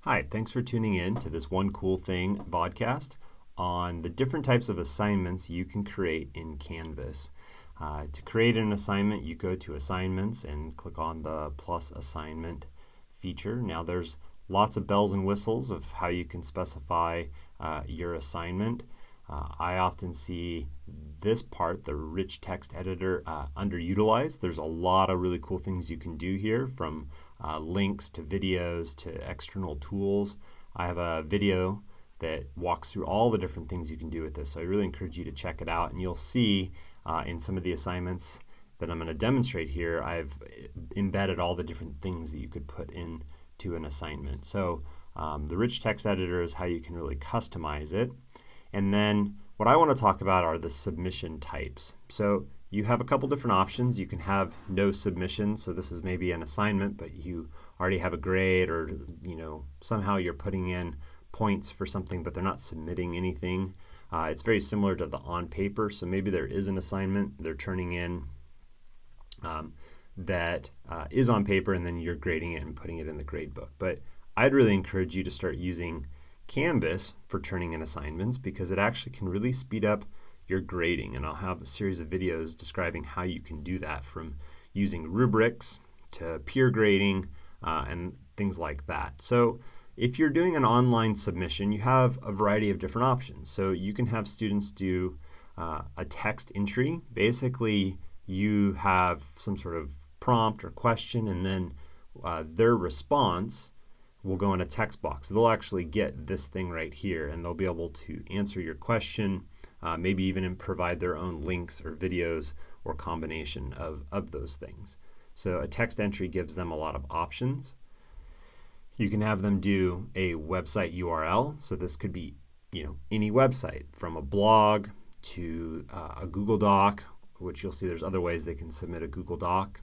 Hi, thanks for tuning in to this One Cool Thing podcast on the different types of assignments you can create in Canvas. To create an assignment, you go to Assignments and click on the plus assignment feature. Now there's lots of bells and whistles of how you can specify your assignment. I often see this part, the rich text editor, underutilized. There's a lot of really cool things you can do here, from links to videos to external tools. I have a video that walks through all the different things you can do with this, so I really encourage you to check it out. And you'll see in some of the assignments that I'm going to demonstrate here, I've embedded all the different things that you could put into an assignment. So the rich text editor is how you can really customize it. And then what I want to talk about are the submission types. So you have a couple different options. You can have no submission, so this is maybe an assignment, but you already have a grade, or somehow you're putting in points for something, but they're not submitting anything. It's very similar to the on paper, so maybe there is an assignment they're turning in that is on paper, and then you're grading it and putting it in the grade book. But I'd really encourage you to start using Canvas for turning in assignments, because it actually can really speed up your grading, and I'll have a series of videos describing how you can do that, from using rubrics to peer grading and things like that. So if you're doing an online submission, you have a variety of different options. So you can have students do a text entry. Basically, you have some sort of prompt or question, and then their response will go in a text box. They'll actually get this thing right here, and they'll be able to answer your question, maybe even provide their own links or videos or combination of those things. So a text entry gives them a lot of options. You can have them do a website URL. So this could be any website, from a blog to a Google Doc, which you'll see there's other ways they can submit a Google Doc.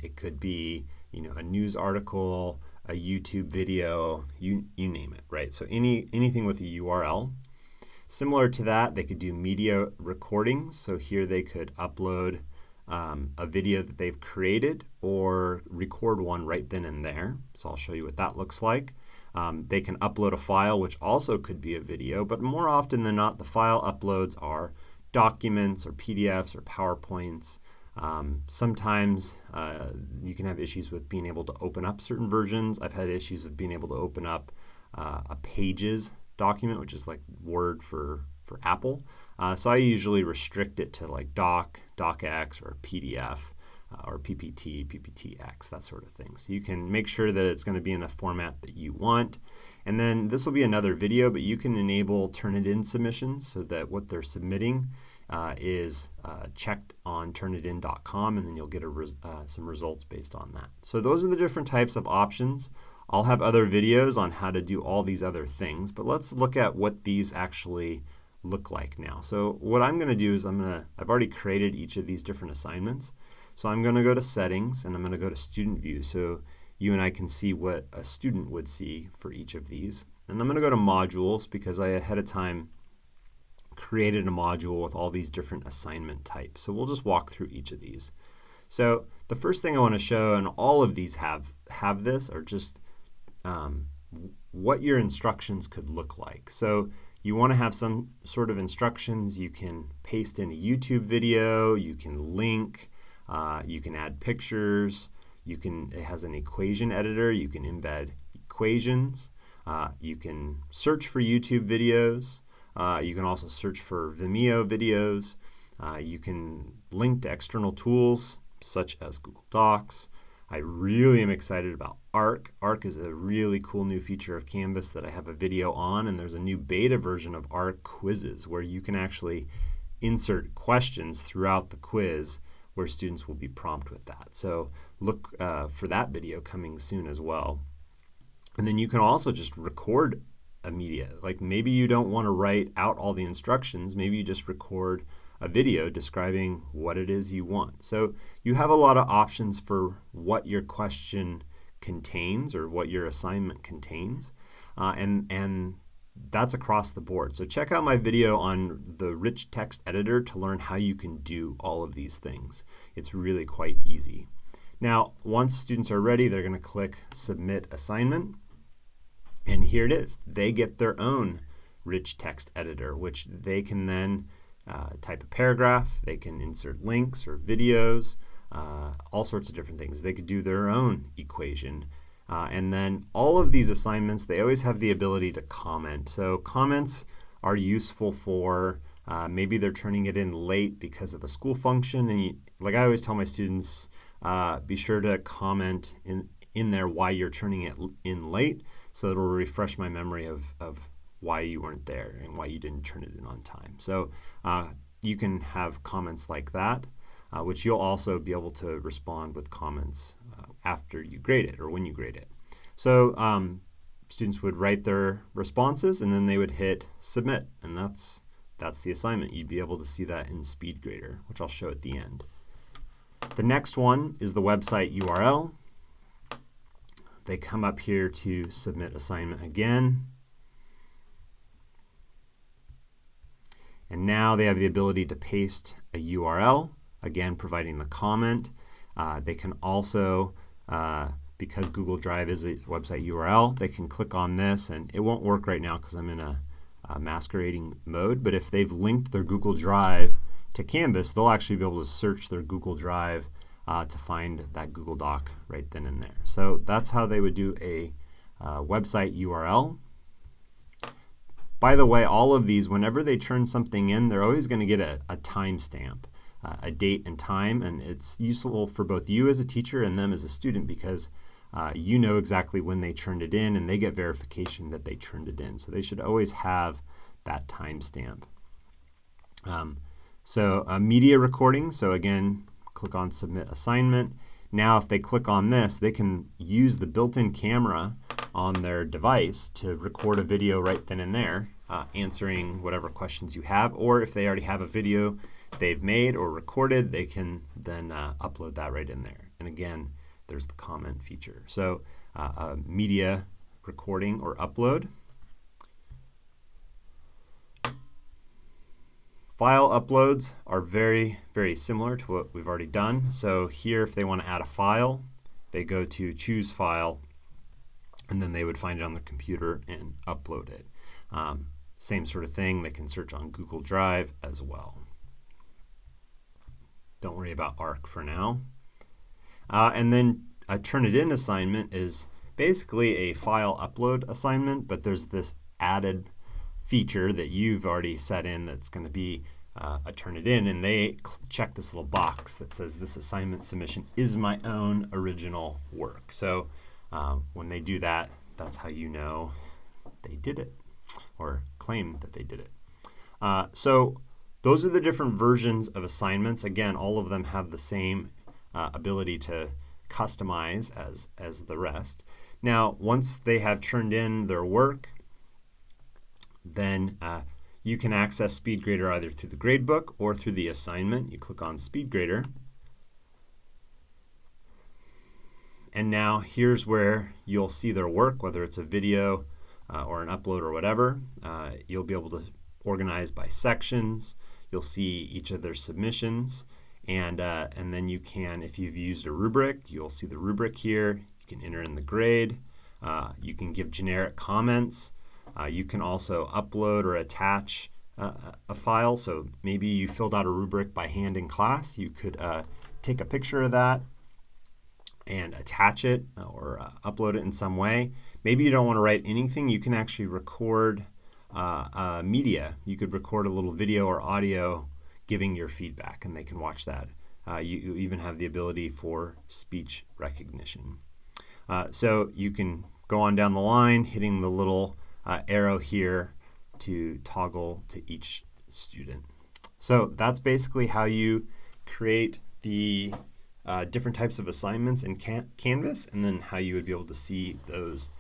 It could be a news article, a YouTube video, you name it, right? So anything with a URL. Similar to that, they could do media recordings. So here they could upload a video that they've created, or record one right then and there. So I'll show you what that looks like. They can upload a file, which also could be a video, but more often than not, the file uploads are documents or PDFs or PowerPoints. Sometimes you can have issues with being able to open up certain versions. I've had issues of being able to open up a Pages document, which is like Word for Apple. So I usually restrict it to like Doc, DocX, or PDF, or PPT, PPTX, that sort of thing. So you can make sure that it's going to be in a format that you want. And then this will be another video, but you can enable Turnitin submissions, so that what they're submitting is checked on Turnitin.com, and then you'll get some results based on that. So those are the different types of options. I'll have other videos on how to do all these other things, but let's look at what these actually look like now. So what I'm going to do is I've already created each of these different assignments. So I'm going to go to Settings, and I'm going to go to Student View, so you and I can see what a student would see for each of these. And I'm going to go to Modules, because I ahead of time created a module with all these different assignment types. So we'll just walk through each of these. So the first thing I want to show, and all of these have this, are just what your instructions could look like. So you want to have some sort of instructions. You can paste in a YouTube video, you can link, you can add pictures, it has an equation editor, you can embed equations, you can search for YouTube videos, you can also search for Vimeo videos, you can link to external tools such as Google Docs. I really am excited about Arc. Arc is a really cool new feature of Canvas that I have a video on, and there's a new beta version of Arc quizzes where you can actually insert questions throughout the quiz where students will be prompted with that. So look for that video coming soon as well. And then you can also just record immediate. Like maybe you don't want to write out all the instructions, maybe you just record a video describing what it is you want. So you have a lot of options for what your question contains or what your assignment contains, and that's across the board. So check out my video on the rich text editor to learn how you can do all of these things. It's really quite easy. Now, once students are ready, they're going to click Submit Assignment. And here it is. They get their own rich text editor, which they can then type a paragraph. They can insert links or videos, all sorts of different things. They could do their own equation. And then all of these assignments, they always have the ability to comment. So comments are useful for maybe they're turning it in late because of a school function. And like I always tell my students, be sure to comment in there why you're turning it in late, so it'll refresh my memory of why you weren't there and why you didn't turn it in on time. So you can have comments like that, which you'll also be able to respond with comments after you grade it or when you grade it. So students would write their responses and then they would hit submit, and that's the assignment. You'd be able to see that in Speedgrader, which I'll show at the end. The next one is the website URL. They come up here to submit assignment again. And now they have the ability to paste a URL, again providing the comment. They can also, because Google Drive is a website URL, they can click on this, and it won't work right now because I'm in a masquerading mode, but if they've linked their Google Drive to Canvas, they'll actually be able to search their Google Drive to find that Google Doc right then and there. So that's how they would do a website URL. By the way, all of these, whenever they turn something in, they're always going to get a timestamp, a date and time, and it's useful for both you as a teacher and them as a student because you know exactly when they turned it in, and they get verification that they turned it in. So they should always have that timestamp. So a media recording, so again, click on Submit Assignment. Now if they click on this, they can use the built-in camera on their device to record a video right then and there, answering whatever questions you have, or if they already have a video they've made or recorded, they can then upload that right in there. And again, there's the comment feature. So a media recording or upload. File uploads are very, very similar to what we've already done. So here, if they want to add a file, they go to Choose File, and then they would find it on their computer and upload it. Same sort of thing, they can search on Google Drive as well. Don't worry about ARC for now. And then a Turnitin assignment is basically a file upload assignment, but there's this added feature that you've already set in that's going to be a Turnitin, and they check this little box that says this assignment submission is my own original work. So when they do that, that's how you know they did it or claim that they did it. So those are the different versions of assignments. Again, all of them have the same ability to customize as the rest. Now, once they have turned in their work, then you can access Speedgrader either through the gradebook or through the assignment. You click on Speedgrader. And now here's where you'll see their work, whether it's a video or an upload or whatever. You'll be able to organize by sections. You'll see each of their submissions. And then you can, if you've used a rubric, you'll see the rubric here. You can enter in the grade. You can give generic comments. You can also upload or attach a file. So maybe you filled out a rubric by hand in class. You could take a picture of that and attach it or upload it in some way. Maybe you don't want to write anything. You can actually record media. You could record a little video or audio giving your feedback, and they can watch that. You even have the ability for speech recognition. So you can go on down the line, hitting the little arrow here to toggle to each student. So that's basically how you create the different types of assignments in Canvas, and then how you would be able to see those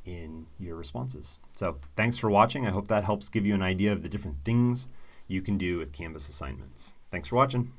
in your responses. So thanks for watching. I hope that helps give you an idea of the different things you can do with Canvas assignments. Thanks for watching.